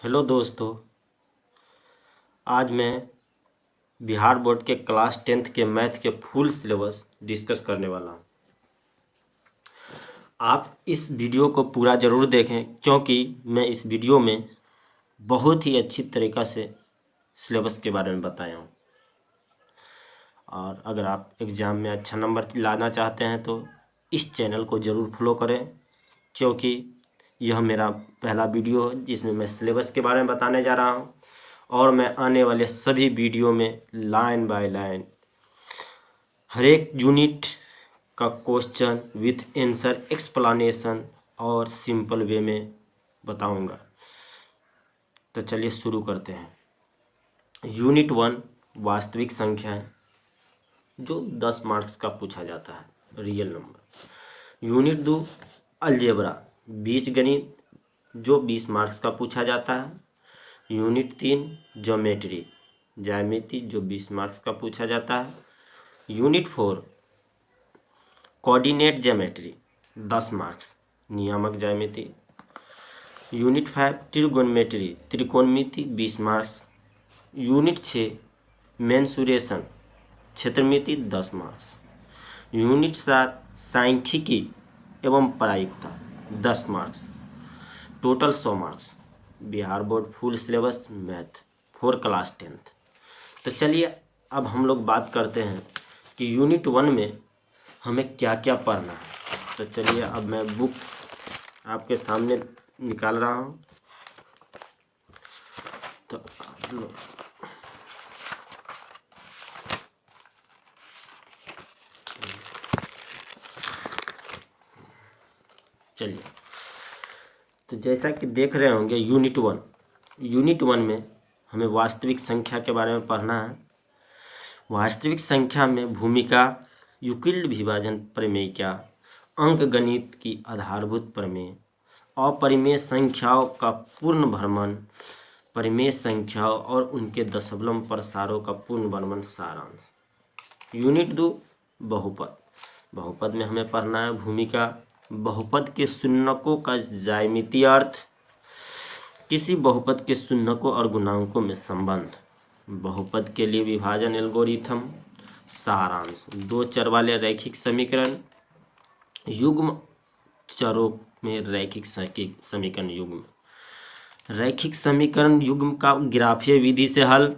Hello दोस्तों। आज मैं बिहार बोर्ड के क्लास 10th के मैथ के फुल सिलेबस डिस्कस करने वाला हूँ। आप इस वीडियो को पूरा ज़रूर देखें क्योंकि मैं इस वीडियो में बहुत ही अच्छी तरीक़ा से सिलेबस के बारे में बताया हूँ। और अगर आप एग्ज़ाम में अच्छा नंबर लाना चाहते हैं तो इस चैनल को ज़रूर फॉलो करें, क्योंकि यह मेरा पहला वीडियो है जिसमें मैं सिलेबस के बारे में बताने जा रहा हूँ। और मैं आने वाले सभी वीडियो में लाइन बाय लाइन हर एक यूनिट का क्वेश्चन विथ आंसर एक्सप्लेनेशन और सिंपल वे में बताऊंगा। तो चलिए शुरू करते हैं। यूनिट 1 वास्तविक संख्याएं, जो 10 मार्क्स का पूछा जाता है, रियल नंबर। यूनिट 2 अलजेब्रा, बीजगणित, जो 20 मार्क्स का पूछा जाता है। यूनिट 3 ज्योमेट्री, ज्यामिति, जो 20 मार्क्स का पूछा जाता है। यूनिट 4 कोऑर्डिनेट ज्योमेट्री, 10 मार्क्स, नियामक ज्यामिति। यूनिट 5 ट्रिगोनोमेट्री, त्रिकोणमिति, 20 मार्क्स। यूनिट 6 मेंसुरेशन, क्षेत्रमिति, 10 मार्क्स। यूनिट 7 सांख्यिकी एवं प्रायिकता, 10 marks, total 100 marks. Bihar board full syllabus math for class 10th। तो चलिए अब हम लोग बात करते हैं कि यूनिट 1 में हमें क्या क्या पढ़ना है। तो चलिए अब मैं बुक आपके सामने निकाल रहा हूँ। तो आप लोग चलिए, तो जैसा कि देख रहे होंगे यूनिट 1 में हमें वास्तविक संख्या के बारे में पढ़ना है। वास्तविक संख्या में भूमिका, यूक्लिड विभाजन प्रमेय क्या, अंक गणित की आधारभूत प्रमेय, अपरिमेय संख्याओं का पूर्ण भ्रमण, परिमेय संख्याओं और उनके दशमलव प्रसारों का पूर्ण भ्रमण, सारांश। यूनिट 2 बहुपद, बहुपद में हमें पढ़ना है भूमिका, बहुपद के शून्यकों का ज्यामितीय अर्थ, किसी बहुपद के शून्यकों और गुणांकों में संबंध, बहुपद के लिए विभाजन एल्गोरिथम, सारांश, 2 चर वाले रैखिक समीकरण, युग्म चरों में रैखिक समीकरण युग्म, रैखिक समीकरण युग्म का ग्राफीय विधि से हल,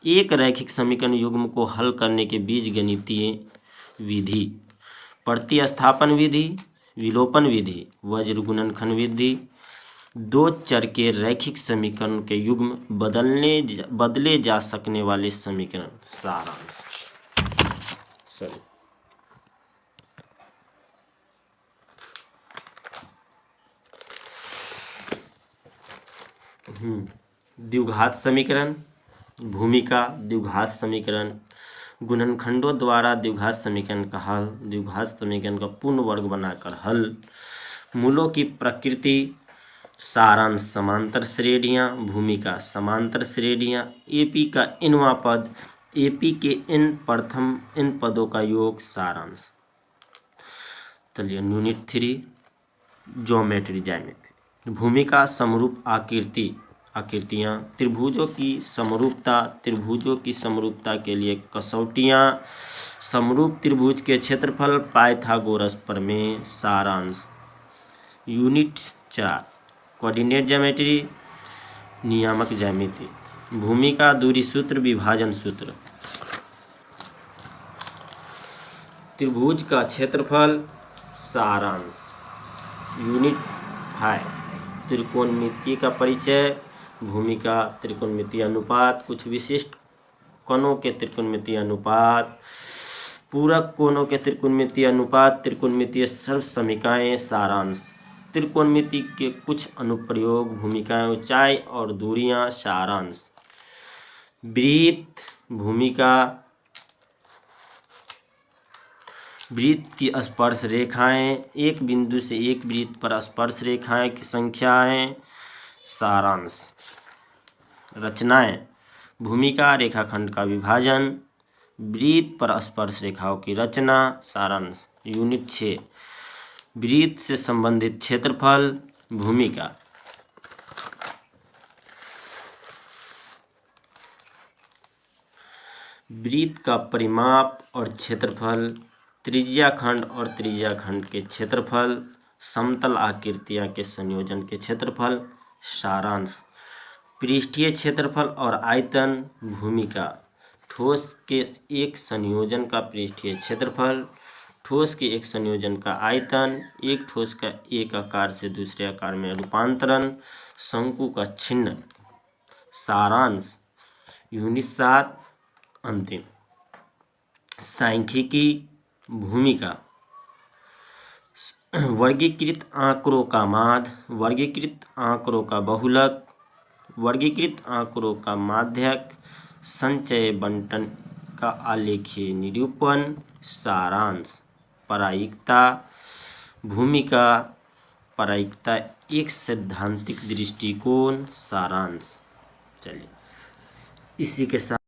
एक रैखिक समीकरण युग्म को हल करने के बीजगणितीय विधि, प्रतिस्थापन विधि, विलोपन विधि, वज्र गुणनखंड विधि, 2 चर के रैखिक समीकरण के युग्म, बदले जा सकने वाले समीकरण, सारांश। द्विघात समीकरण, भूमिका, द्विघात समीकरण, गुणनखंडों द्वारा द्विघात समीकरण का हल, द्विघात समीकरण का पूर्ण वर्ग बनाकर हल, मूलों की प्रकृति, सारांश, समांतर श्रेणियाँ, भूमिका, समांतर श्रेणियाँ, एपी का nवां पद, एपी के n पदों का योग, सारांश। चलिए यूनिट 3 ज्योमेट्री, ज्यामिति, भूमिका, समरूप आकृतियाँ, त्रिभुजों की समरूपता, त्रिभुजों की समरूपता के लिए कसौटियाँ, समरूप त्रिभुज के क्षेत्रफल, पाइथागोरस प्रमेय, सारांश। यूनिट 4 कोऑर्डिनेट ज्योमेट्री, नियामक ज्यामिति, भूमिका, दूरी सूत्र, विभाजन सूत्र, त्रिभुज का क्षेत्रफल, सारांश। यूनिट 5 त्रिकोणमिति का परिचय, भूमिका, त्रिकोणमितीय अनुपात, कुछ विशिष्ट कोणों के त्रिकोणमितीय अनुपात, पूरक कोणों के त्रिकोणमितीय अनुपात, त्रिकोणमितीय सर्वसमीकाएँ, सारांश, त्रिकोणमिति के कुछ अनुप्रयोग, भूमिकाएं, ऊंचाई और दूरियां, सारांश। वृत्त, भूमिका, वृत्त की स्पर्श रेखाएं, एक बिंदु से एक वृत्त पर स्पर्श रेखाएं की संख्याएं, सारांश। रचनाएं, भूमिका, रेखाखंड का विभाजन, वृत्त पर स्पर्श रेखाओं की रचना, सारांश। यूनिट 6 वृत्त से संबंधित क्षेत्रफल, भूमिका, वृत्त का परिमाप और क्षेत्रफल, त्रिज्याखंड और त्रिज्याखंड के क्षेत्रफल, समतल आकृतियां के संयोजन के क्षेत्रफल। सारांश। पृष्ठीय क्षेत्रफल और आयतन। भूमिका। ठोस के एक संयोजन का पृष्ठीय क्षेत्रफल, ठोस के एक संयोजन का आयतन, एक ठोस का एक आकार से दूसरे आकार में रूपांतरण, शंकु का छिन्न। सारांश। यूनिट 7 अंतिम। सांख्यिकी। भूमिका। वर्गीकृत आंकड़ों का माध्य, वर्गीकृत आंकड़ों का बहुलक, वर्गीकृत आंकड़ों का माध्यक, संचय बंटन का आलेखीय निरूपण। सारांश। प्रायिकता। भूमिका। प्रायिकता एक सैद्धांतिक दृष्टिकोण। सारांश। चलिए इसी के साथ